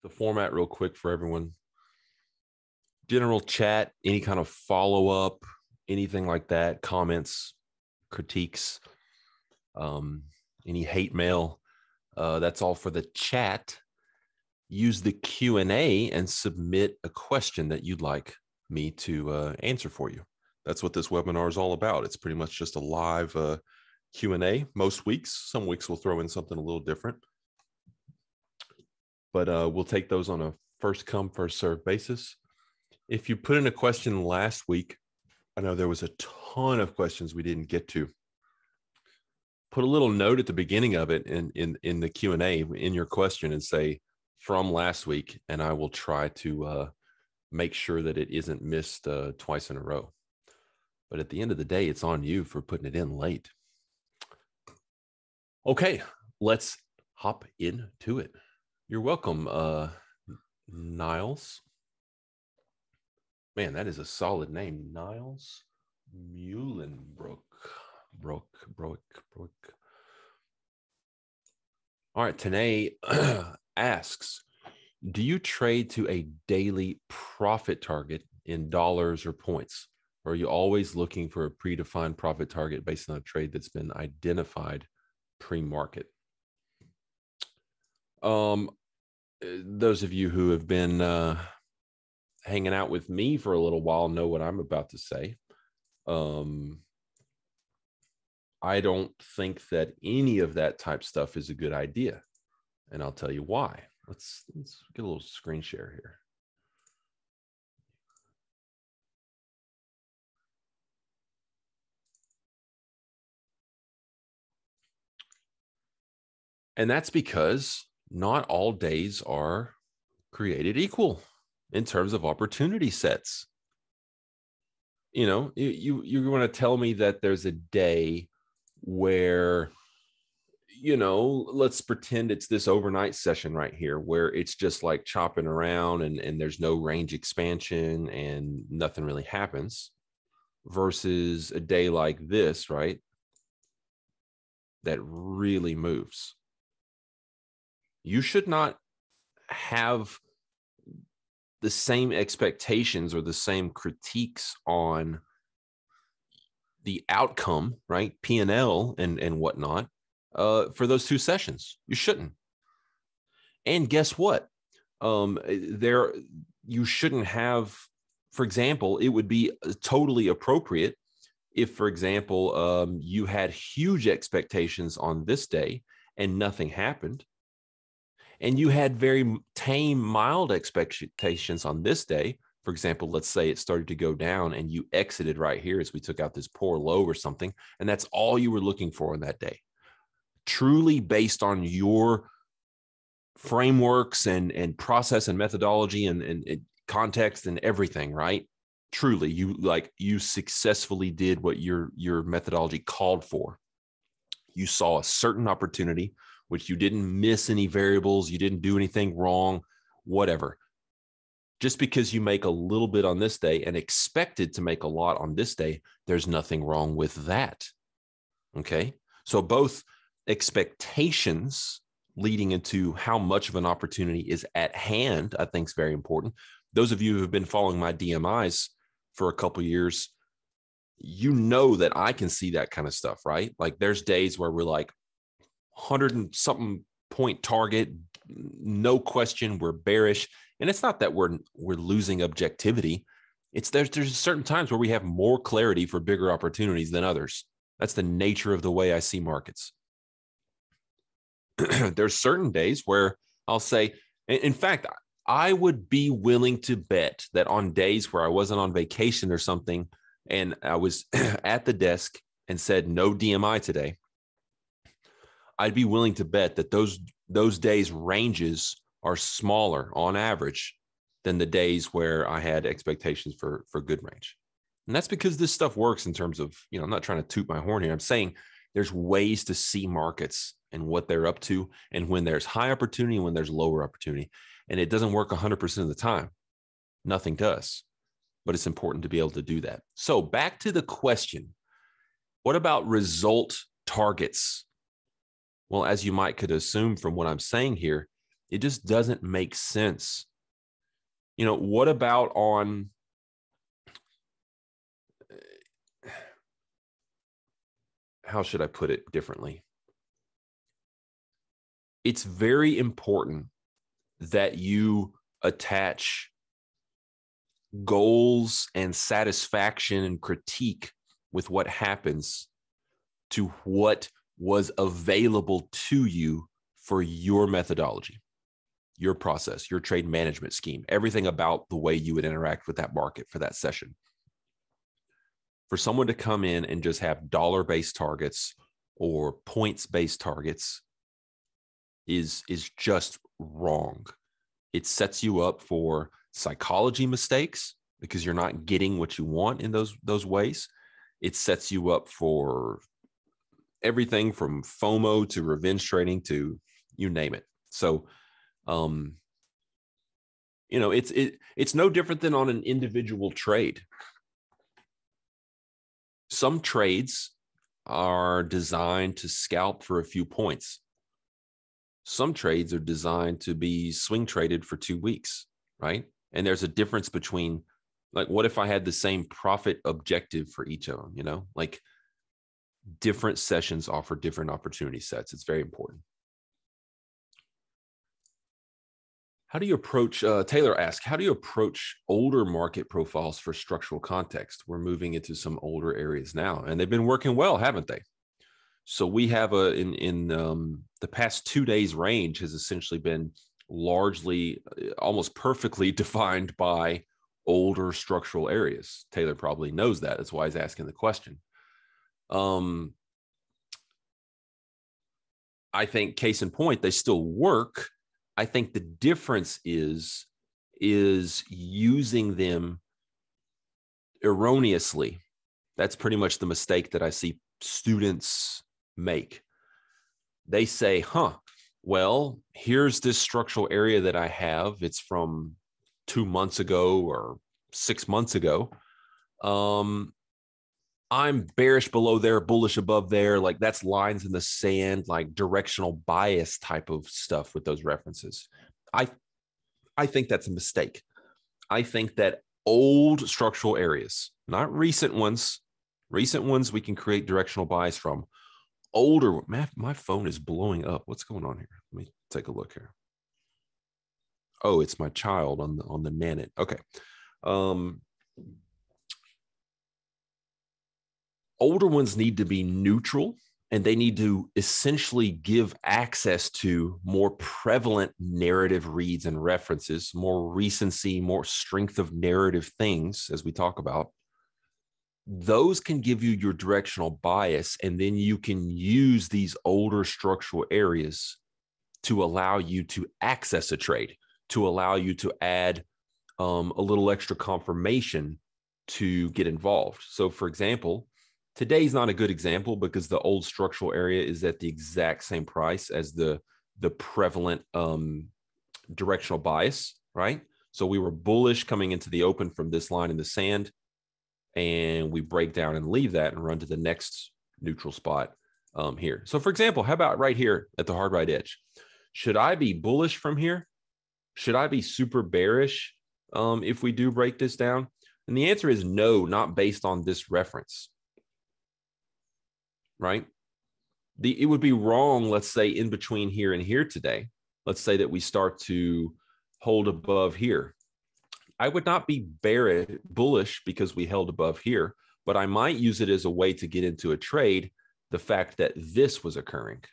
the format real quick for everyone. General chat, any kind of follow-up, anything like that, comments, critiques, any hate mail. That's all for the chat. Use the Q&A and submit a question that you'd like me to answer for you. That's what this webinar is all about. It's pretty much just a live Q&A most weeks. Some weeks we'll throw in something a little different. But we'll take those on a first come, first serve basis. If you put in a question last week, I know there was a ton of questions we didn't get to. Put a little note at the beginning of it in the Q&A in your question and say, from last week, and I will try to make sure that it isn't missed twice in a row. But at the end of the day, it's on you for putting it in late. Okay, let's hop into it. You're welcome, Niles. Man, that is a solid name, Niles Muhlenbrook. Brook. All right, Tanae asks, do you trade to a daily profit target in dollars or points? Or are you always looking for a predefined profit target based on a trade that's been identified pre-market? Those of you who have been hanging out with me for a little while know what I'm about to say. I don't think that any of that type stuff is a good idea. And I'll tell you why. Let's get a little screen share here. And that's because not all days are created equal in terms of opportunity sets. You know, you're going to tell me that there's a day where, you know, let's pretend it's this overnight session right here where it's just like chopping around and there's no range expansion and nothing really happens, versus a day like this, right, that really moves. You should not have the same expectations or the same critiques on the outcome, right, P&L and whatnot, for those two sessions. You shouldn't. And guess what? You shouldn't have, for example, it would be totally appropriate if, for example, you had huge expectations on this day and nothing happened, and you had very tame, mild expectations on this day. For example, let's say it started to go down and you exited right here as we took out this poor low or something, and that's all you were looking for on that day. Truly based on your frameworks and process and methodology and context and everything, right? Truly, you successfully did what your methodology called for. You saw a certain opportunity, which you didn't miss any variables, you didn't do anything wrong, whatever. Just because you make a little bit on this day and expected to make a lot on this day, there's nothing wrong with that. Okay? So both expectations leading into how much of an opportunity is at hand, I think is very important. Those of you who have been following my DMIs for a couple of years, you know that I can see that kind of stuff, right? Like there's days where we're like 100 and something point target, no question, we're bearish. And it's not that we're losing objectivity. It's there's certain times where we have more clarity for bigger opportunities than others. That's the nature of the way I see markets. There's certain days where I'll say, in fact, I would be willing to bet that on days where I wasn't on vacation or something, and I was at the desk and said no DMI today, I'd be willing to bet that those days ranges are smaller on average than the days where I had expectations for good range. And that's because this stuff works in terms of, you know, I'm not trying to toot my horn here. I'm saying there's ways to see markets and what they're up to, and when there's high opportunity and when there's lower opportunity. And it doesn't work 100% of the time. Nothing does. But it's important to be able to do that. So back to the question, what about result targets? Well, as you could assume from what I'm saying here, It just doesn't make sense. You know, what about on, how should I put it differently? It's very important that you attach goals and satisfaction and critique with what happens to what was available to you for your methodology, your process, your trade management scheme, everything about the way you would interact with that market for that session. For someone to come in and just have dollar-based targets or points-based targets is just wrong. It sets you up for psychology mistakes because you're not getting what you want in those ways. It sets you up for everything from FOMO to revenge trading to you name it. So, you know, it's no different than on an individual trade. Some trades are designed to scalp for a few points. Some trades are designed to be swing traded for 2 weeks, right? And there's a difference between, like, what if I had the same profit objective for each of them, you know? Like, different sessions offer different opportunity sets. It's very important. How do you approach, Taylor asked, how do you approach older market profiles for structural context? We're moving into some older areas now, and they've been working well, haven't they? So we have the past 2 days range has essentially been largely, almost perfectly defined by older structural areas. Taylor probably knows that. That's why he's asking the question. I think case in point, they still work. I think the difference is using them erroneously. That's pretty much the mistake that I see students make. They say, well, here's this structural area that I have. It's from 2 months ago or 6 months ago. I'm bearish below there, bullish above there. Like, that's lines in the sand, like directional bias type of stuff with those references. I think that's a mistake. I think that old structural areas, not recent ones we can create directional bias from. Older, my phone is blowing up. What's going on here? Let me take a look here. Oh, it's my child on the Nanit. Okay. Older ones need to be neutral, and they need to essentially give access to more prevalent narrative reads and references, more recency, more strength of narrative things, as we talk about. Those can give you your directional bias, and then you can use these older structural areas to allow you to access a trade, to allow you to add a little extra confirmation to get involved. So, for example, today's not a good example because the old structural area is at the exact same price as the prevalent directional bias, right? So we were bullish coming into the open from this line in the sand, and we break down and leave that and run to the next neutral spot here. So, for example, how about right here at the hard right edge? Should I be bullish from here? Should I be super bearish if we do break this down? And the answer is no, not based on this reference, right? It would be wrong, let's say, in between here and here today. Let's say that we start to hold above here. I would not be bullish because we held above here, but I might use it as a way to get into a trade, the fact that this was occurring,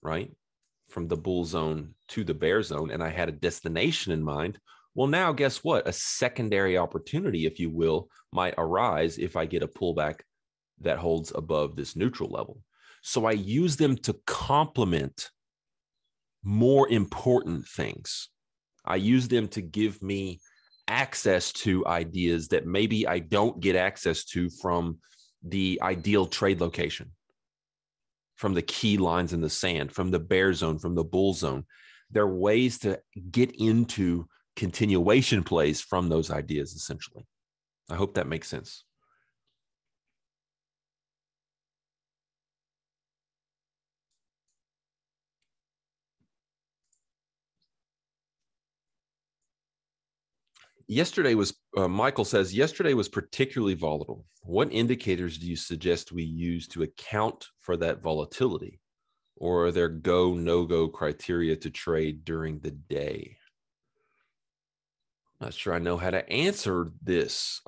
right? From the bull zone to the bear zone, and I had a destination in mind. Well, now guess what? A secondary opportunity, if you will, might arise if I get a pullback that holds above this neutral level. So I use them to complement more important things. I use them to give me access to ideas that maybe I don't get access to from the ideal trade location, from the key lines in the sand, from the bear zone, from the bull zone. There are ways to get into continuation plays from those ideas, essentially. I hope that makes sense. Yesterday was, Michael says, yesterday was particularly volatile. What indicators do you suggest we use to account for that volatility? Or are there go, no-go criteria to trade during the day? Not sure I know how to answer this.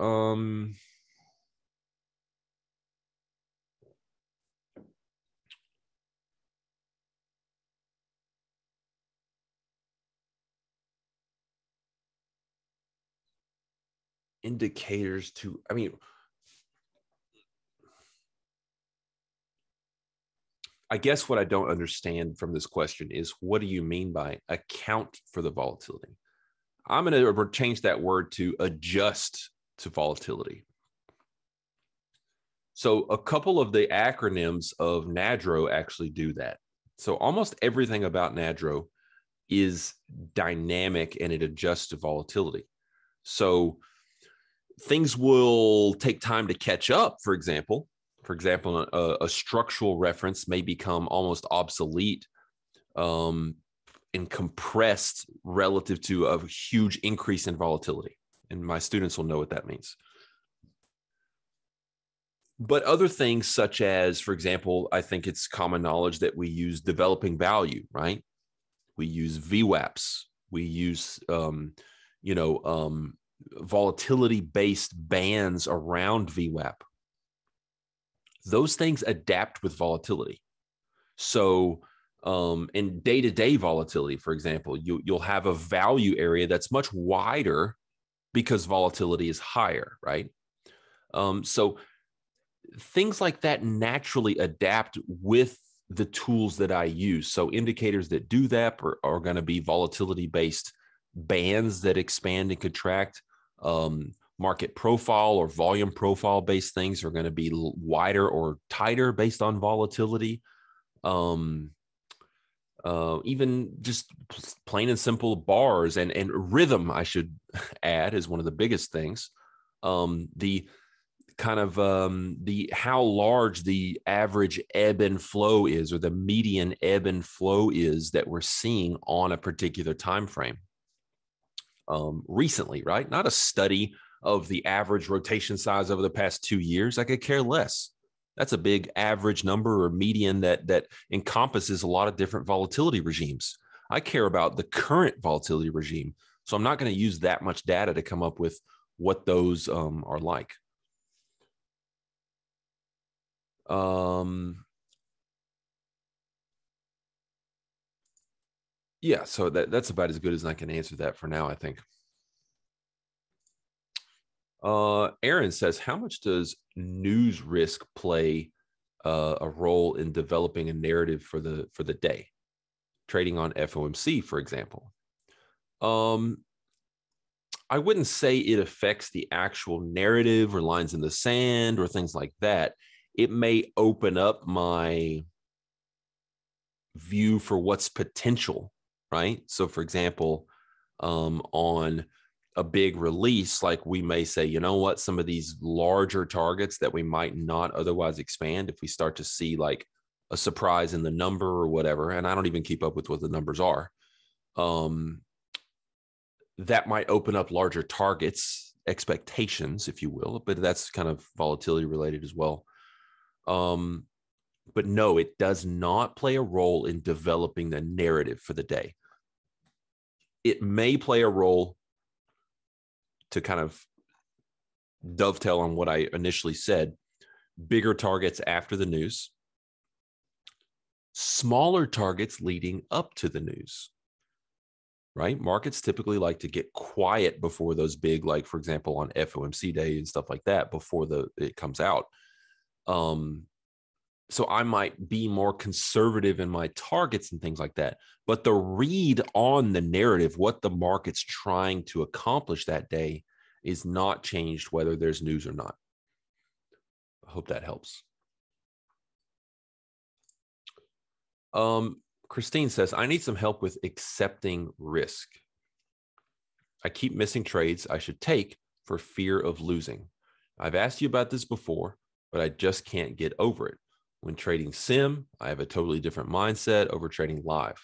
Indicators to, I mean, I guess what I don't understand from this question is, what do you mean by account for the volatility? I'm going to change that word to adjust to volatility. So a couple of the acronyms of NADRO actually do that. So almost everything about NADRO is dynamic and it adjusts to volatility. So things will take time to catch up. For example, a structural reference may become almost obsolete and compressed relative to a huge increase in volatility. And my students will know what that means. But other things such as, for example, I think it's common knowledge that we use developing value, right? We use VWAPs. We use, volatility-based bands around VWAP. Those things adapt with volatility. So in day-to-day volatility, for example, you'll have a value area that's much wider because volatility is higher, right? So things like that naturally adapt with the tools that I use. So indicators that do that are going to be volatility-based bands that expand and contract. Market profile or volume profile based things are going to be wider or tighter based on volatility. Even just plain and simple bars and rhythm, I should add, is one of the biggest things. The kind of the how large the average ebb and flow is, or the median ebb and flow is that we're seeing on a particular time frame. Recently, right? Not a study of the average rotation size over the past 2 years. I could care less. That's a big average number or median that encompasses a lot of different volatility regimes. I care about the current volatility regime. So I'm not going to use that much data to come up with what those are like. Yeah, so that's about as good as I can answer that for now, I think. Aaron says, how much does news risk play a role in developing a narrative for the day? Trading on FOMC, for example. I wouldn't say it affects the actual narrative or lines in the sand or things like that. It may open up my view for what's potential, right? So, for example, on a big release, like we may say, you know what, some of these larger targets that we might not otherwise expand, if we start to see like a surprise in the number or whatever, and I don't even keep up with what the numbers are, that might open up larger targets, expectations, if you will, but that's kind of volatility related as well. But no, it does not play a role in developing the narrative for the day. It may play a role to kind of dovetail on what I initially said, bigger targets after the news, smaller targets leading up to the news, right? Markets typically like to get quiet before those big, like, for example, on FOMC day and stuff like that, before it comes out. So I might be more conservative in my targets and things like that. But the read on the narrative, what the market's trying to accomplish that day, is not changed whether there's news or not. I hope that helps. Christine says, I need some help with accepting risk. I keep missing trades I should take for fear of losing. I've asked you about this before, but I just can't get over it. When trading sim, I have a totally different mindset over trading live.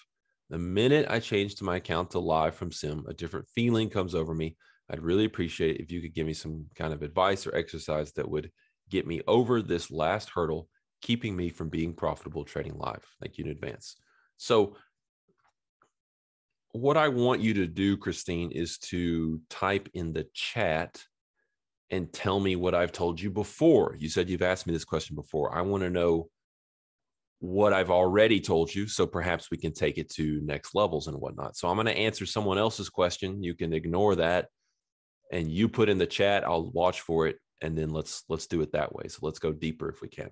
The minute I change to my account to live from sim, a different feeling comes over me. I'd really appreciate it if you could give me some kind of advice or exercise that would get me over this last hurdle, keeping me from being profitable trading live. Thank you in advance. So what I want you to do, Christine, is to type in the chat and tell me what I've told you before. You said you've asked me this question before. I want to know what I've already told you, so perhaps we can take it to next levels and whatnot. So I'm going to answer someone else's question. You can ignore that, and you put in the chat. I'll watch for it, and then let's do it that way. So let's go deeper if we can.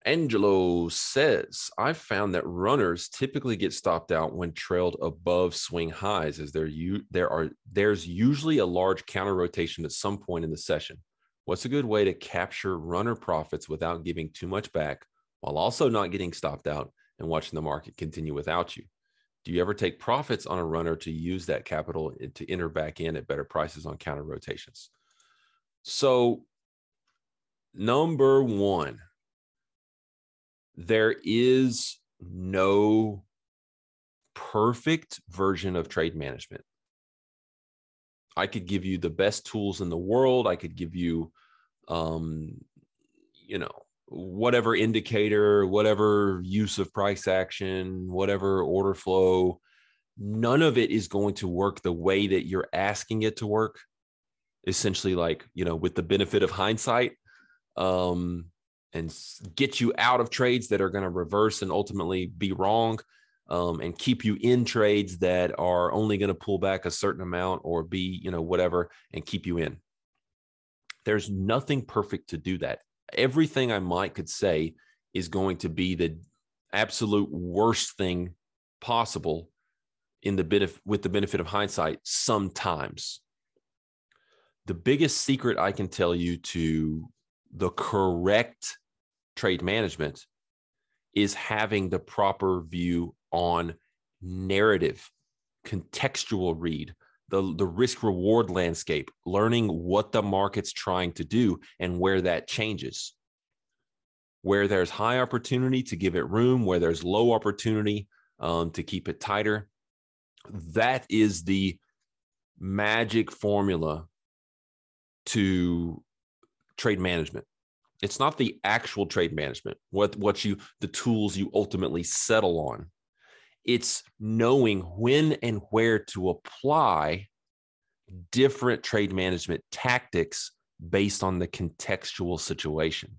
Angelo says, I found that runners typically get stopped out when trailed above swing highs, as there's usually a large counter rotation at some point in the session. What's a good way to capture runner profits without giving too much back, while also not getting stopped out and watching the market continue without you? Do you ever take profits on a runner to use that capital to enter back in at better prices on counter rotations? So, number one, there is no perfect version of trade management. I could give you the best tools in the world. I could give you, whatever indicator, whatever use of price action, whatever order flow. None of it is going to work the way that you're asking it to work. Essentially, like, with the benefit of hindsight, and get you out of trades that are going to reverse and ultimately be wrong, and keep you in trades that are only going to pull back a certain amount or be, whatever, and keep you in. There's nothing perfect to do that. Everything I could say is going to be the absolute worst thing possible with the benefit of hindsight sometimes. The biggest secret I can tell you to the correct trade management is having the proper view on narrative, contextual read, the risk reward landscape, learning what the market's trying to do and where that changes. Where there's high opportunity, to give it room, where there's low opportunity, to keep it tighter. That is the magic formula to trade management. It's not the actual trade management, the tools you ultimately settle on. It's knowing when and where to apply different trade management tactics based on the contextual situation.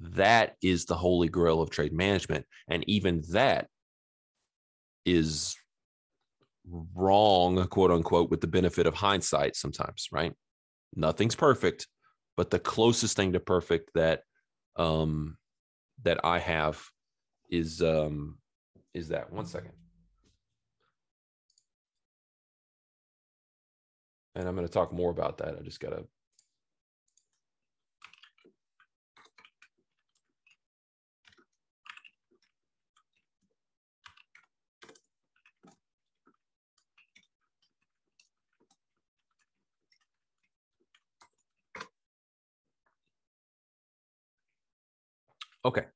That is the holy grail of trade management. And even that is wrong, quote unquote, with the benefit of hindsight sometimes, right? Nothing's perfect, but the closest thing to perfect that I have is that. One second. And I'm going to talk more about that. I just got to. Okay.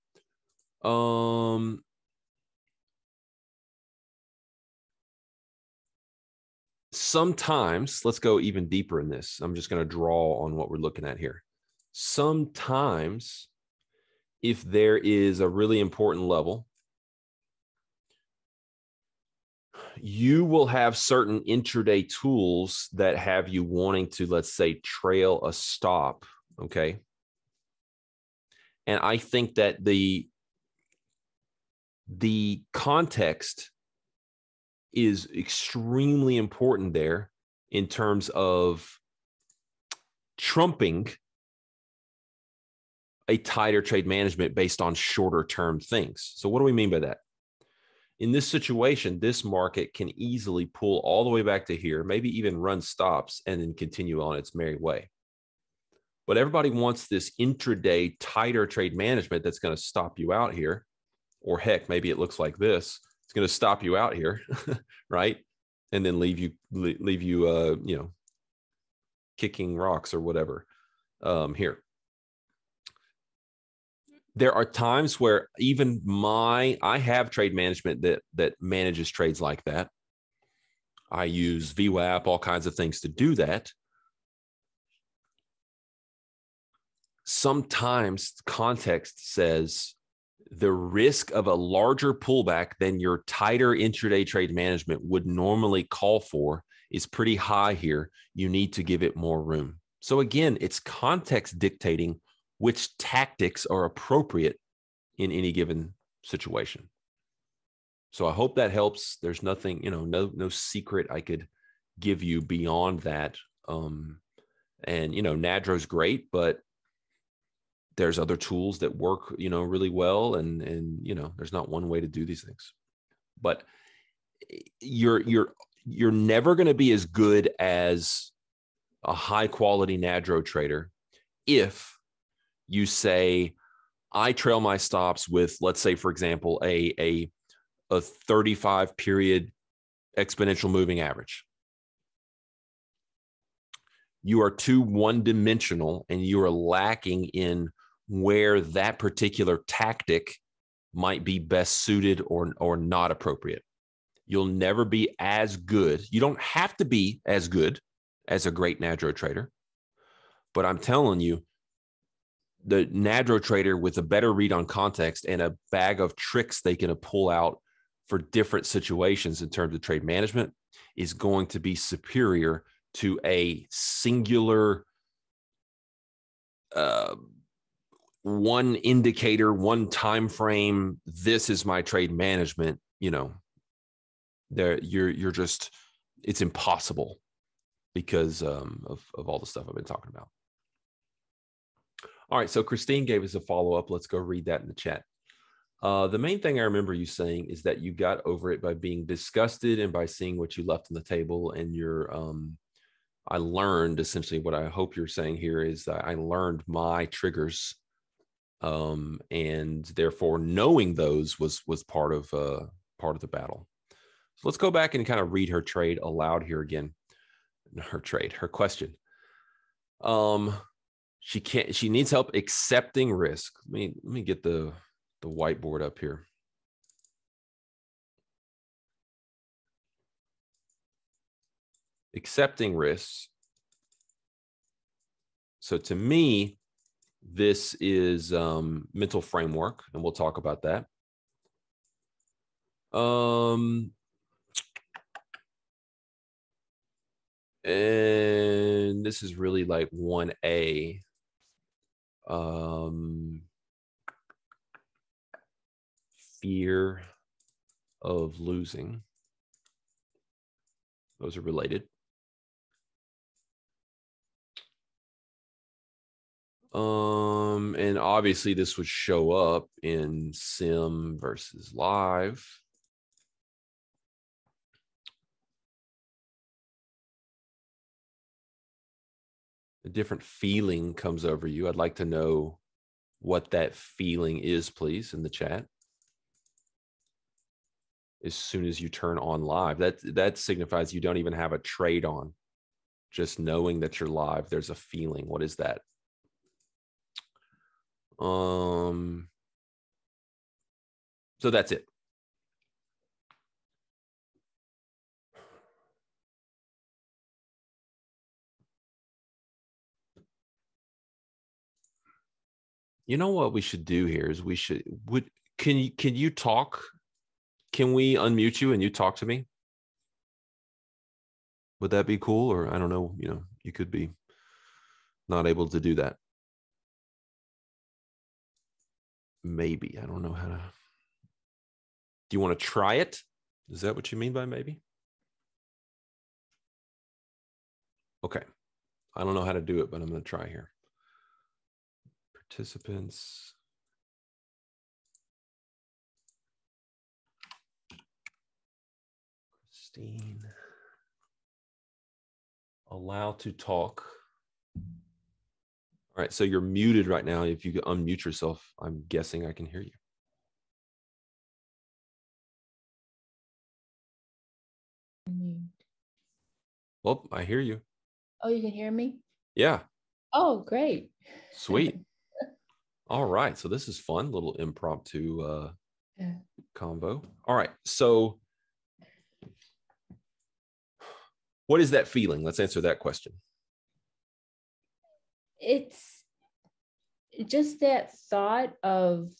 Sometimes, let's go even deeper in this. I'm just going to draw on what we're looking at here. Sometimes, if there is a really important level, you will have certain intraday tools that have you wanting to, let's say, trail a stop. Okay. And I think that the context is extremely important there in terms of trumping a tighter trade management based on shorter term things. So what do we mean by that? In this situation, this market can easily pull all the way back to here, maybe even run stops and then continue on its merry way. But everybody wants this intraday tighter trade management that's going to stop you out here. Or heck, maybe it looks like this. It's going to stop you out here, right? And then leave you, kicking rocks or whatever here. There are times where even I have trade management that manages trades like that. I use VWAP, all kinds of things to do that. Sometimes context says the risk of a larger pullback than your tighter intraday trade management would normally call for is pretty high here. You need to give it more room. So again, it's context dictating which tactics are appropriate in any given situation. So I hope that helps. There's nothing, no secret I could give you beyond that. And, NADRO's great, but there's other tools that work, really well. And there's not one way to do these things. But you're never going to be as good as a high quality NADRO trader if you say, I trail my stops with, let's say, for example, a 35 period exponential moving average. You are too one-dimensional and you are lacking in where that particular tactic might be best suited or not appropriate. You'll never be as good. You don't have to be as good as a great NADRO trader, but I'm telling you, the NADRO trader with a better read on context and a bag of tricks they can pull out for different situations in terms of trade management is going to be superior to a singular one indicator, one time frame. This is my trade management. You're just, it's impossible because of all the stuff I've been talking about. All right, so Christine gave us a follow-up. Let's go read that in the chat. The main thing I remember you saying is that you got over it by being disgusted and by seeing what you left on the table. And I learned, essentially what I hope you're saying here is that I learned my triggers, and therefore knowing those was part of the battle. So let's go back and kind of read her trade aloud here again. Her question. She needs help accepting risk. Let me get the whiteboard up here. Accepting risks. So to me, this is mental framework, and we'll talk about that. And this is really like 1A. Fear of losing. Those are related. And obviously this would show up in sim versus live. A different feeling comes over you. I'd like to know what that feeling is, please, in the chat. As soon as you turn on live, that signifies you don't even have a trade on. Just knowing that you're live, there's a feeling. What is that? So that's it. You know what we should do here is can you talk? Can we unmute you and you talk to me? Would that be cool? Or I don't know, you could be not able to do that. Maybe. I don't know how to. Do you want to try it? Is that what you mean by maybe? Okay. I don't know how to do it, but I'm going to try here. Participants. Christine. Allow to talk. All right, so you're muted right now. If you could unmute yourself, I'm guessing I can hear you. Well, I hear you. Oh, you can hear me? Yeah. Oh, great. Sweet. All right, so this is fun, little impromptu combo. All right, so What is that feeling? Let's answer that question. It's just that thought of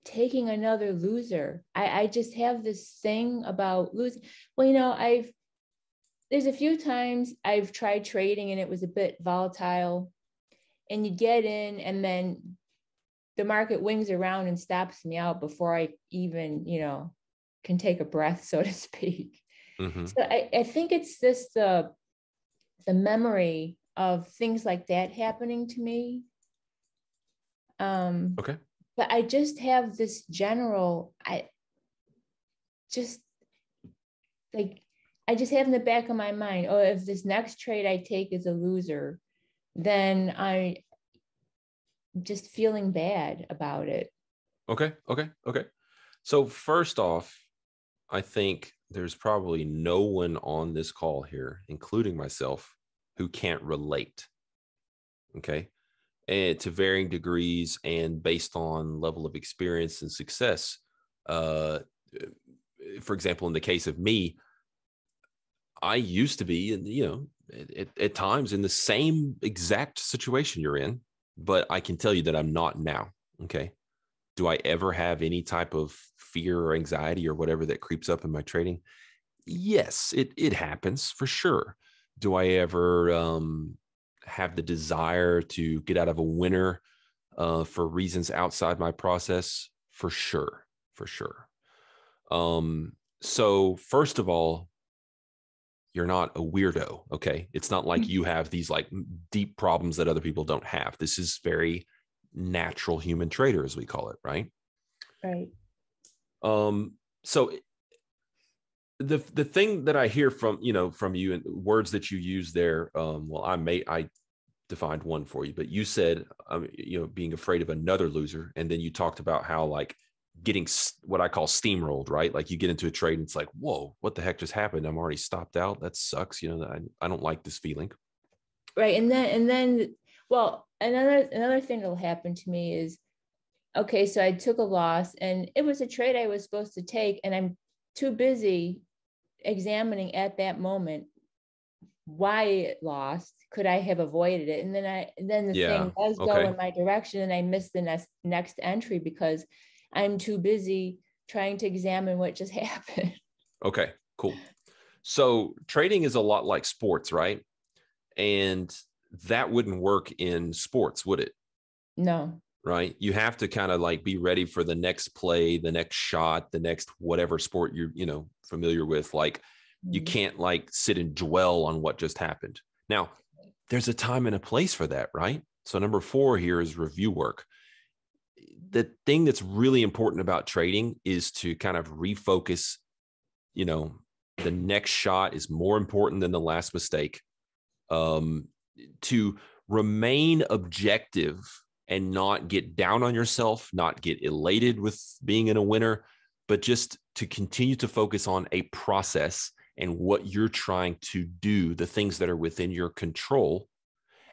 taking another loser. I just have this thing about losing. Well, there's a few times I've tried trading and it was a bit volatile, and you get in and then the market wings around and stops me out before I even, can take a breath, so to speak. Mm-hmm. So I think it's this, the memory of things like that happening to me. Okay. But I just have this general, I just have in the back of my mind, oh, if this next trade I take is a loser, then I'm just feeling bad about it. Okay. So first off, I think there's probably no one on this call here, including myself, who can't relate. Okay. And to varying degrees and based on level of experience and success. For example, in the case of me, I used to be, at times in the same exact situation you're in, but I can tell you that I'm not now. Okay. Do I ever have any type of fear or anxiety or whatever that creeps up in my trading? Yes, it happens for sure. Do I ever have the desire to get out of a winner for reasons outside my process? For sure, for sure. So first of all, you're not a weirdo, okay? It's not like you have these like deep problems that other people don't have. This is very natural human trader, as we call it, right? Right. So the thing that I hear from you and words that you use there, well, I defined one for you, but you said being afraid of another loser, and then you talked about how like getting what I call steamrolled, right? Like you get into a trade and it's like, whoa, what the heck just happened? I'm already stopped out. That sucks. I don't like this feeling. Right. And then, well, another thing that'll happen to me is, okay, so I took a loss and it was a trade I was supposed to take, and I'm too busy examining at that moment why it lost. Could I have avoided it? And then the thing does go in my direction, and I miss the next entry because I'm too busy trying to examine what just happened. Okay, cool. So trading is a lot like sports, right? And that wouldn't work in sports, would it? No. Right. You have to kind of like be ready for the next play, the next shot, the next whatever sport you're, familiar with. Like you can't like sit and dwell on what just happened. Now, there's a time and a place for that, right? So number 4 here is review work. The thing that's really important about trading is to kind of refocus, the next shot is more important than the last mistake. To remain objective and not get down on yourself, not get elated with being in a winner, but just to continue to focus on a process and what you're trying to do, the things that are within your control,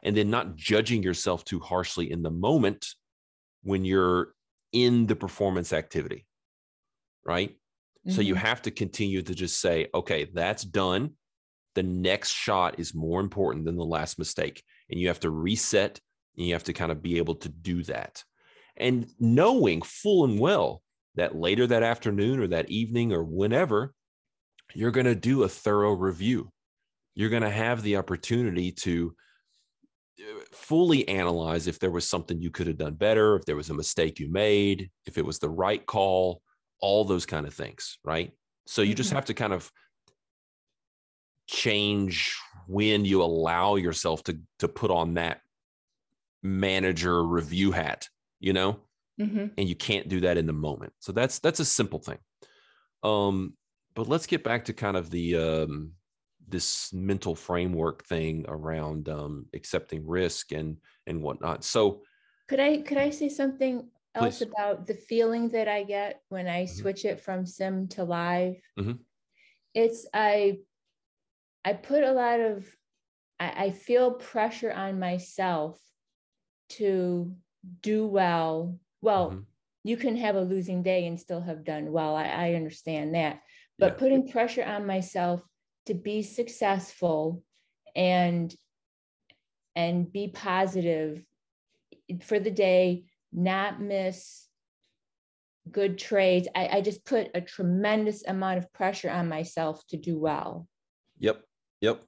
and then not judging yourself too harshly in the moment when you're in the performance activity, right? Mm-hmm. So you have to continue to just say, okay, that's done. The next shot is more important than the last mistake. And you have to reset, and you have to kind of be able to do that. And knowing full and well that later that afternoon or that evening or whenever, you're going to do a thorough review. You're going to have the opportunity to fully analyze if there was something you could have done better, if there was a mistake you made, if it was the right call, all those kind of things, right? So you just have to kind of change when you allow yourself to put on that manager review hat, and you can't do that in the moment. So that's a simple thing. But let's get back to kind of the this mental framework thing around accepting risk and whatnot. So could I say something else please. About the feeling that I get when I switch it from sim to live? It's I put a lot of I feel pressure on myself to do well. You can have a losing day and still have done well. I understand that. But putting pressure on myself to be successful and be positive for the day, not miss good trades. I just put a tremendous amount of pressure on myself to do well. Yep. Yep.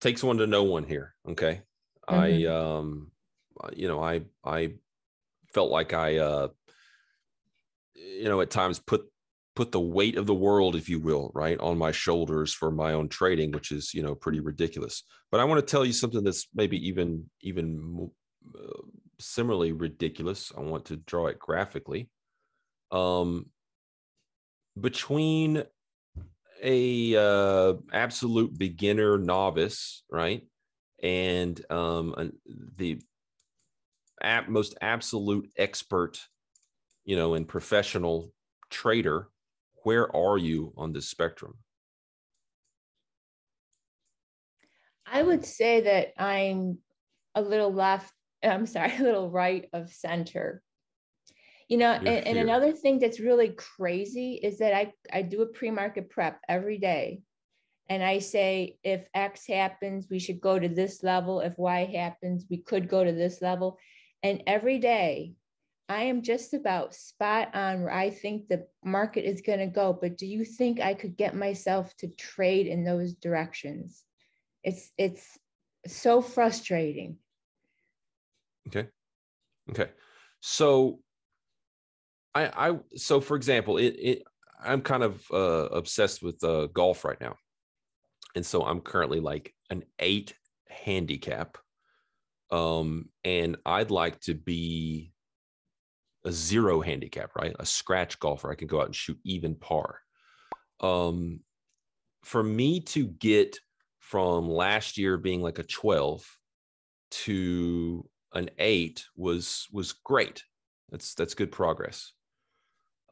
Takes one to know one here. Okay. I felt like I at times put the weight of the world, if you will, right, on my shoulders for my own trading, which is, pretty ridiculous. But I want to tell you something that's maybe even similarly ridiculous. I want to draw it graphically. Between a absolute beginner novice, right, and the most absolute expert, and professional trader, where are you on this spectrum? I would say that I'm a little right of center. And another thing that's really crazy is that I do a pre-market prep every day. And I say, if X happens, we should go to this level. If Y happens, we could go to this level. And every day, I am just about spot on where I think the market is going to go. But do you think I could get myself to trade in those directions? It's so frustrating. Okay. So so for example, I'm kind of obsessed with golf right now. And so I'm currently like an 8 handicap. And I'd like to be a 0 handicap, right? A scratch golfer. I can go out and shoot even par. For me to get from last year being like a 12 to an 8 was great. That's good progress.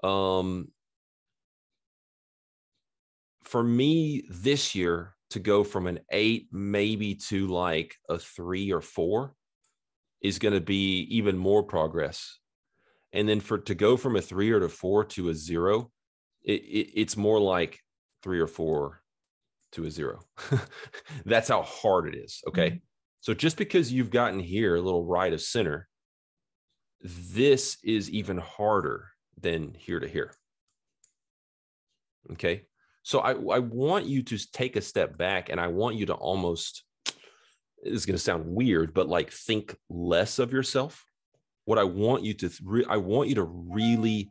For me this year to go from an 8 maybe to like a 3 or 4 is going to be even more progress. And then to go from a 3 or to 4 to a 0, it's more like 3 or 4 to a 0. That's how hard it is. Okay. Mm-hmm. So just because you've gotten here a little right of center, this is even harder than here to here. Okay. So I want you to take a step back, and I want you to almost, this is going to sound weird, but like think less of yourself. What I want you to, I want you to really,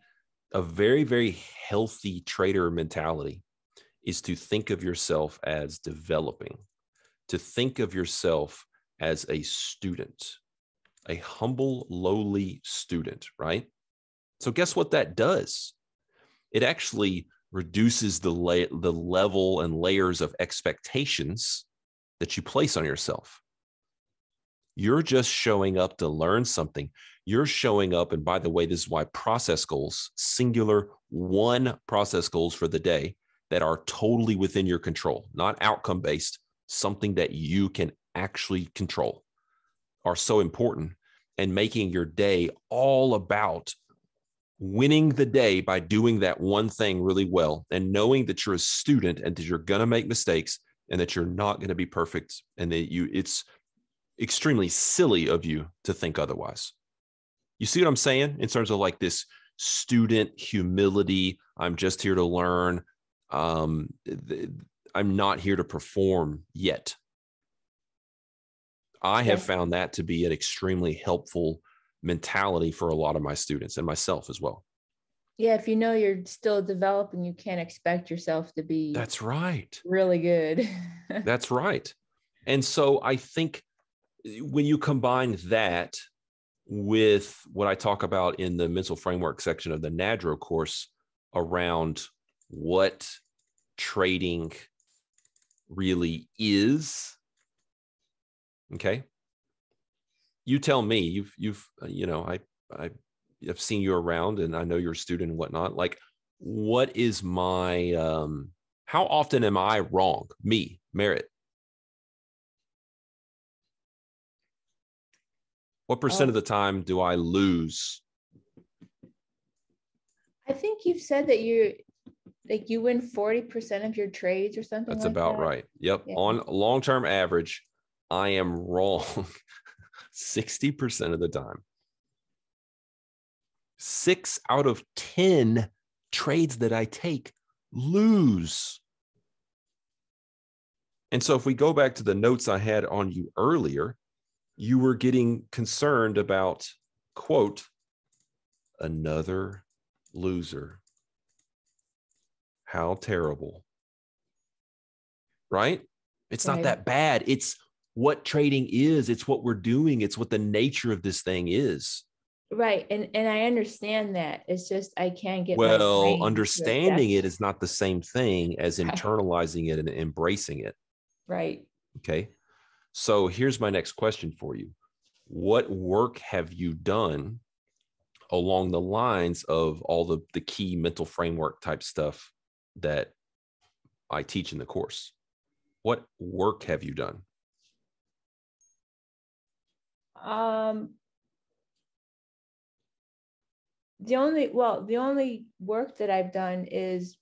a very, very healthy trader mentality is to think of yourself as developing, to think of yourself as a student, a humble, lowly student, right? So guess what that does? It actually reduces the level and layers of expectations that you place on yourself. You're just showing up to learn something. You're showing up, and by the way, this is why process goals, singular, one process goals for the day that are totally within your control, not outcome-based, something that you can actually control, are so important, and making your day all about winning the day by doing that one thing really well, and knowing that you're a student and that you're going to make mistakes and that you're not going to be perfect, and that it's extremely silly of you to think otherwise. You see what I'm saying in terms of like this student humility? I'm just here to learn. I'm not here to perform yet. I have found that to be an extremely helpful mentality for a lot of my students and myself as well. Yeah, if you know you're still developing, you can't expect yourself to be. That's right. Really good. That's right. And so I think when you combine that with what I talk about in the mental framework section of the NADRO course around what trading really is, okay, you tell me. I've seen you around, and I know you're a student and whatnot. Like, what is my how often am I wrong? Me, Merritt. What percent of the time do I lose? I think you've said that like you win 40% of your trades or something That's like about that. right. Yep. Yeah. On long-term average, I am wrong 60% of the time. 6 out of 10 trades that I take lose. And so if we go back to the notes I had on you earlier, you were getting concerned about, quote, another loser. How terrible. Right? It's not Right. that bad. It's what trading is. It's what we're doing. It's what the nature of this thing is. Right. And I understand that. It's just I can't get my Well, brain to understanding accept. it is not the same thing as Right. internalizing it and embracing it. Right. Okay. So here's my next question for you. What work have you done along the lines of all the key mental framework type stuff that I teach in the course? What work have you done? Um, the only work that I've done is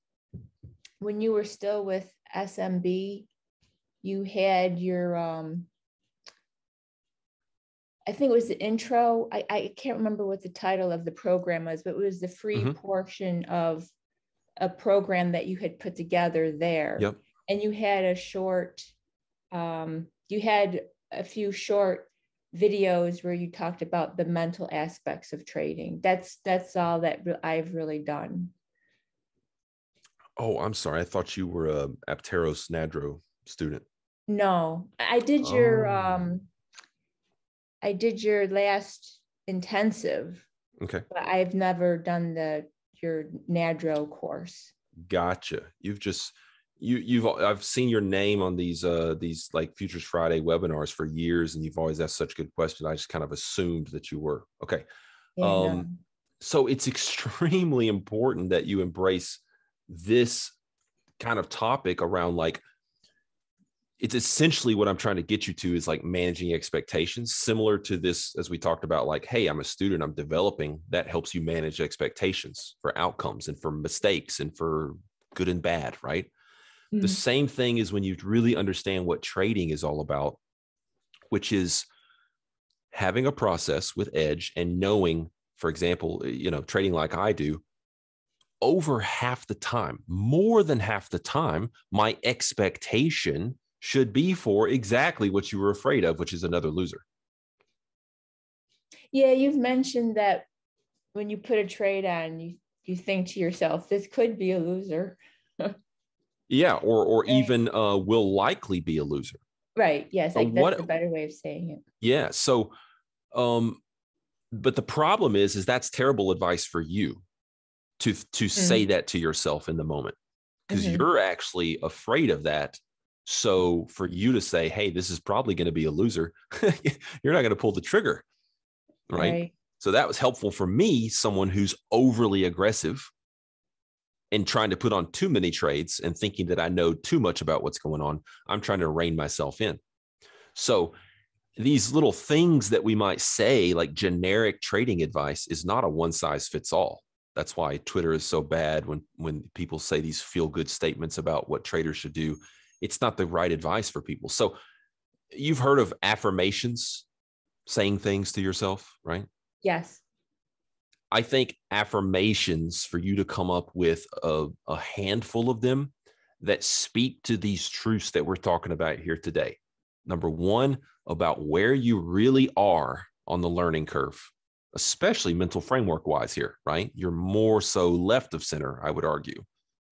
when you were still with SMB, you had your I think it was the intro. I can't remember what the title of the program was, but it was the free portion of a program that you had put together there. Yep. And you had you had a few short videos where you talked about the mental aspects of trading. That's all that I've really done. Oh, I'm sorry. I thought you were a Apteros Nadro student. No, Oh, I did your last intensive, okay. but I've never done your NADRO course. Gotcha. You've I've seen your name on these like Futures Friday webinars for years, and you've always asked such good questions. I just kind of assumed that you were. Okay. Yeah, no. So it's extremely important that you embrace this kind of topic around, like, it's essentially what I'm trying to get you to is like managing expectations, similar to this, as we talked about, like, hey, I'm a student, I'm developing. That helps you manage expectations for outcomes and for mistakes and for good and bad, right? The Mhm. same thing is when you really understand what trading is all about, which is having a process with edge and knowing, for example, trading like I do, over half the time, more than half the time, my expectation should be for exactly what you were afraid of, which is another loser. Yeah, you've mentioned that when you put a trade on, you think to yourself, this could be a loser. Yeah, or Right. even will likely be a loser. Right. Yes, So like that's a what? better way of saying it. Yeah. So, um, but the problem is that's terrible advice for you to say Mm-hmm. that to yourself in the moment, because Mm-hmm. you're actually afraid of that. So for you to say, hey, this is probably going to be a loser, you're not going to pull the trigger, right? Right. So that was helpful for me, someone who's overly aggressive and trying to put on too many trades and thinking that I know too much about what's going on. I'm trying to rein myself in. So these little things that we might say, like generic trading advice, is not a one size fits all. That's why Twitter is so bad when people say these feel good statements about what traders should do. It's not the right advice for people. So you've heard of affirmations, saying things to yourself, right? Yes. I think affirmations, for you to come up with a handful of them that speak to these truths that we're talking about here today. Number one, about where you really are on the learning curve, especially mental framework wise here, right? You're more so left of center, I would argue,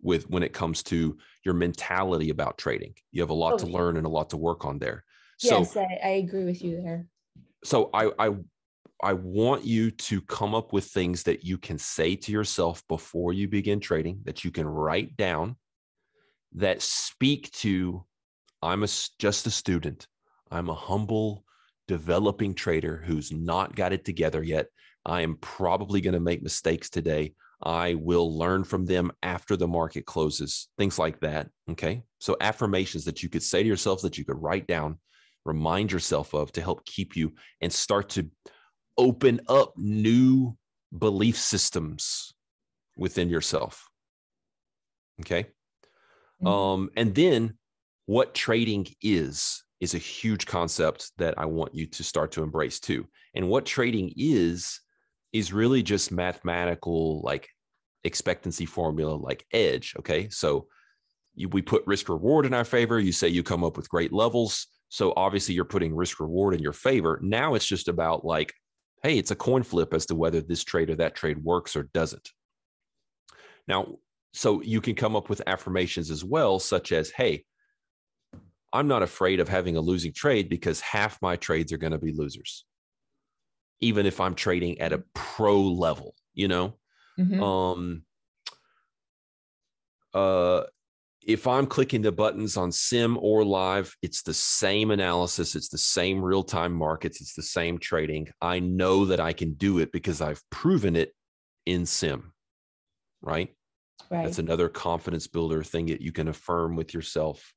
with when it comes to your mentality about trading. You have a lot to Oh, learn and a lot to work on there. So, yes, I agree with you there. so I want you to come up with things that you can say to yourself before you begin trading, that you can write down, that speak to, just a student. I'm a humble, developing trader who's not got it together yet. I am probably going to make mistakes today. I will learn from them after the market closes, things like that. Okay. So affirmations that you could say to yourself, that you could write down, remind yourself of, to help keep you and start to open up new belief systems within yourself. Okay. Mhm. And then what trading is a huge concept that I want you to start to embrace too. And what trading is really just mathematical, like expectancy formula, like edge. Okay. So we put risk reward in our favor. You say you come up with great levels. So obviously you're putting risk reward in your favor. Now it's just about like, hey, it's a coin flip as to whether this trade or that trade works or doesn't. Now, so you can come up with affirmations as well, such as, hey, I'm not afraid of having a losing trade because half my trades are going to be losers, even if I'm trading at a pro level, you know? Mhm. Um, uh, if I'm clicking the buttons on sim or live, it's the same analysis. It's the same real-time markets. It's the same trading. I know that I can do it because I've proven it in sim, right? That's Right. another confidence builder thing that you can affirm with yourself.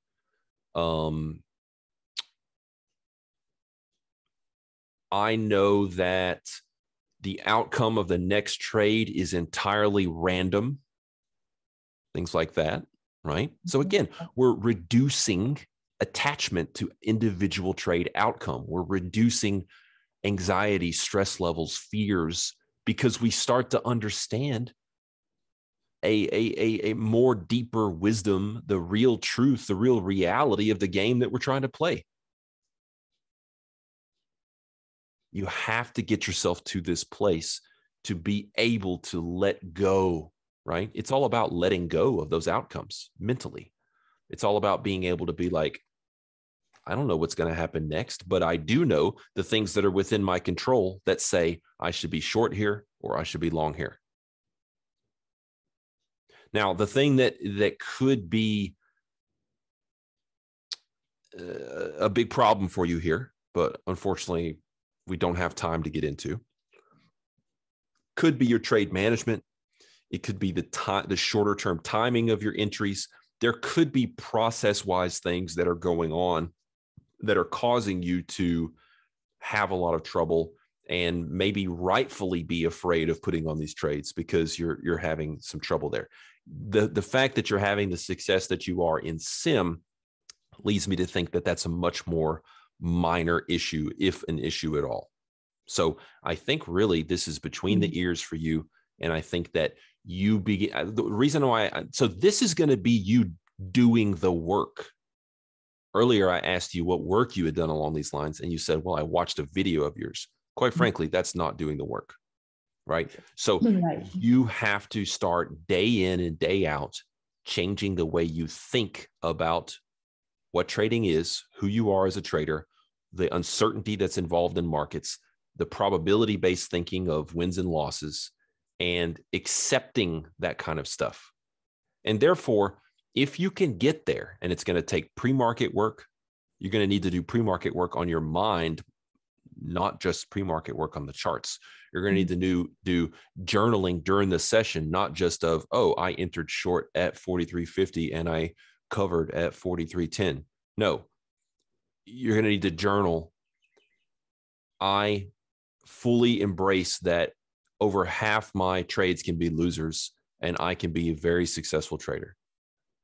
I know that the outcome of the next trade is entirely random, things like that, right? So again, we're reducing attachment to individual trade outcome. We're reducing anxiety, stress levels, fears, because we start to understand a more deeper wisdom, the real truth, the real reality of the game that we're trying to play. You have to get yourself to this place to be able to let go, right? It's all about letting go of those outcomes mentally. It's all about being able to be like, I don't know what's going to happen next, but I do know the things that are within my control that say I should be short here or I should be long here. Now, the thing that could be a big problem for you here, but unfortunately, we don't have time to get into, could be your trade management. It could be the shorter term timing of your entries. There could be process wise things that are going on that are causing you to have a lot of trouble and maybe rightfully be afraid of putting on these trades because you're having some trouble there. The fact that you're having the success that you are in sim leads me to think that that's a much more minor issue, if an issue at all. So I think really this is between the ears for you. And I think that you begin, the reason why, so this is going to be you doing the work. Earlier, I asked you what work you had done along these lines. And you said, well, I watched a video of yours. Quite frankly, that's not doing the work, right? So Right. you have to start day in and day out, changing the way you think about what trading is, who you are as a trader, the uncertainty that's involved in markets, the probability-based thinking of wins and losses, and accepting that kind of stuff. And therefore, if you can get there, and it's going to take pre-market work, you're going to need to do pre-market work on your mind, not just pre-market work on the charts. You're going to need to do journaling during the session, not just of, oh, I entered short at 43.50 and I covered at 43.10. No, you're going to need to journal. I fully embrace that over half my trades can be losers and I can be a very successful trader,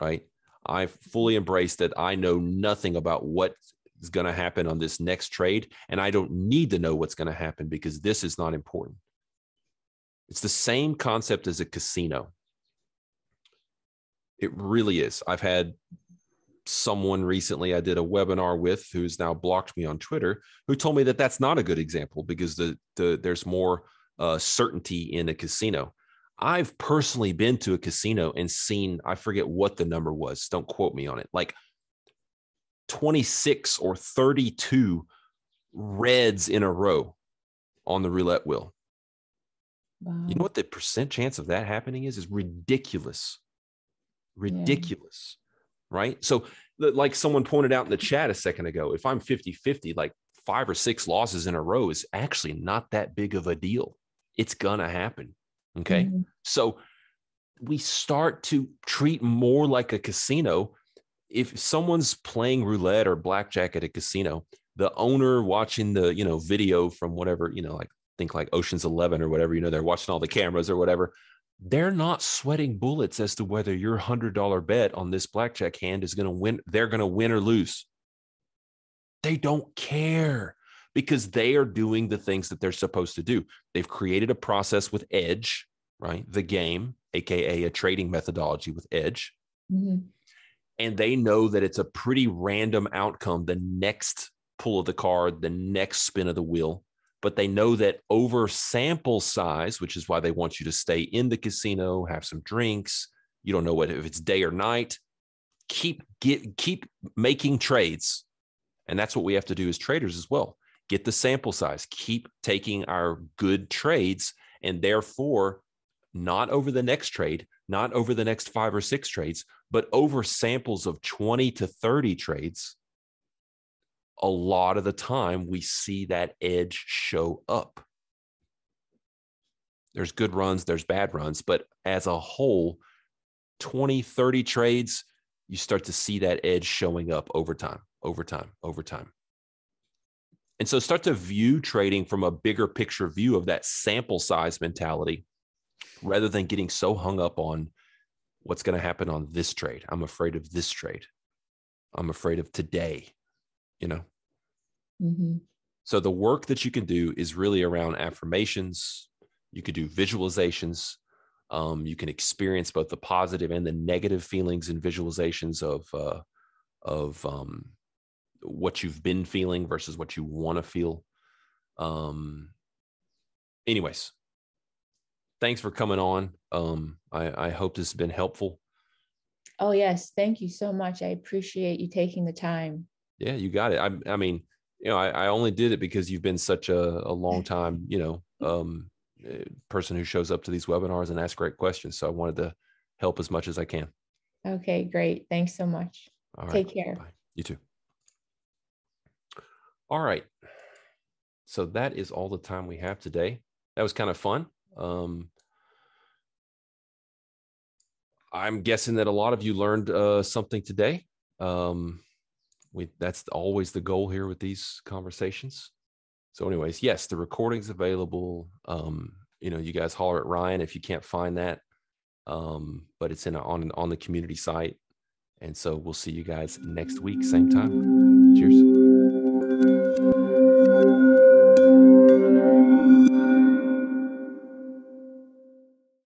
right? I fully embrace that I know nothing about what is going to happen on this next trade, and I don't need to know what's going to happen because this is not important. It's the same concept as a casino. It really is. I've had someone recently I did a webinar with who's now blocked me on Twitter, who told me that that's not a good example because there's more certainty in a casino. I've personally been to a casino and seen, I forget what the number was, don't quote me on it, like 26 or 32 reds in a row on the roulette wheel. Wow. You know what the percent chance of that happening is ridiculous. Ridiculous. Yeah. Right? So like someone pointed out in the chat a second ago, if I'm 50-50, like 5 or 6 losses in a row is actually not that big of a deal. It's going to happen. Okay. Mm-hmm. So we start to treat more like a casino. If someone's playing roulette or blackjack at a casino, the owner watching the, video from whatever, like think like Ocean's 11 or whatever, they're watching all the cameras or whatever. They're not sweating bullets as to whether your $100 bet on this blackjack hand is going to win. They're going to win or lose. They don't care because they are doing the things that they're supposed to do. They've created a process with edge, right? The game, AKA a trading methodology with edge. Mm-hmm. And they know that it's a pretty random outcome, the next pull of the card, the next spin of the wheel. But they know that over sample size, which is why they want you to stay in the casino, have some drinks. You don't know what if it's day or night. Keep making trades. And that's what we have to do as traders as well. Get the sample size, keep taking our good trades, and therefore not over the next trade, not over the next 5 or 6 trades, but over samples of 20 to 30 trades. A lot of the time we see that edge show up. There's good runs, there's bad runs, but as a whole, 20, 30 trades, you start to see that edge showing up over time. And so start to view trading from a bigger picture view of that sample size mentality rather than getting so hung up on what's going to happen on this trade. I'm afraid of this trade. I'm afraid of today, you know? Mm-hmm. So the work that you can do is really around affirmations. You could do visualizations. You can experience both the positive and the negative feelings and visualizations of what you've been feeling versus what you want to feel. Anyways, thanks for coming on. I hope this has been helpful. Oh, yes. Thank you so much. I appreciate you taking the time. Yeah, you got it. I mean, you know, I only did it because you've been such a long time, you know, person who shows up to these webinars and asks great questions. So I wanted to help as much as I can. Okay, great. Thanks so much. All right. Take care. Bye. You too. All right. So that is all the time we have today. That was kind of fun. I'm guessing that a lot of you learned something today. That's always the goal here with these conversations. So anyways, yes, the recording's available. You know, you guys holler at Ryan if you can't find that. But it's on the community site. And so we'll see you guys next week, same time. Cheers.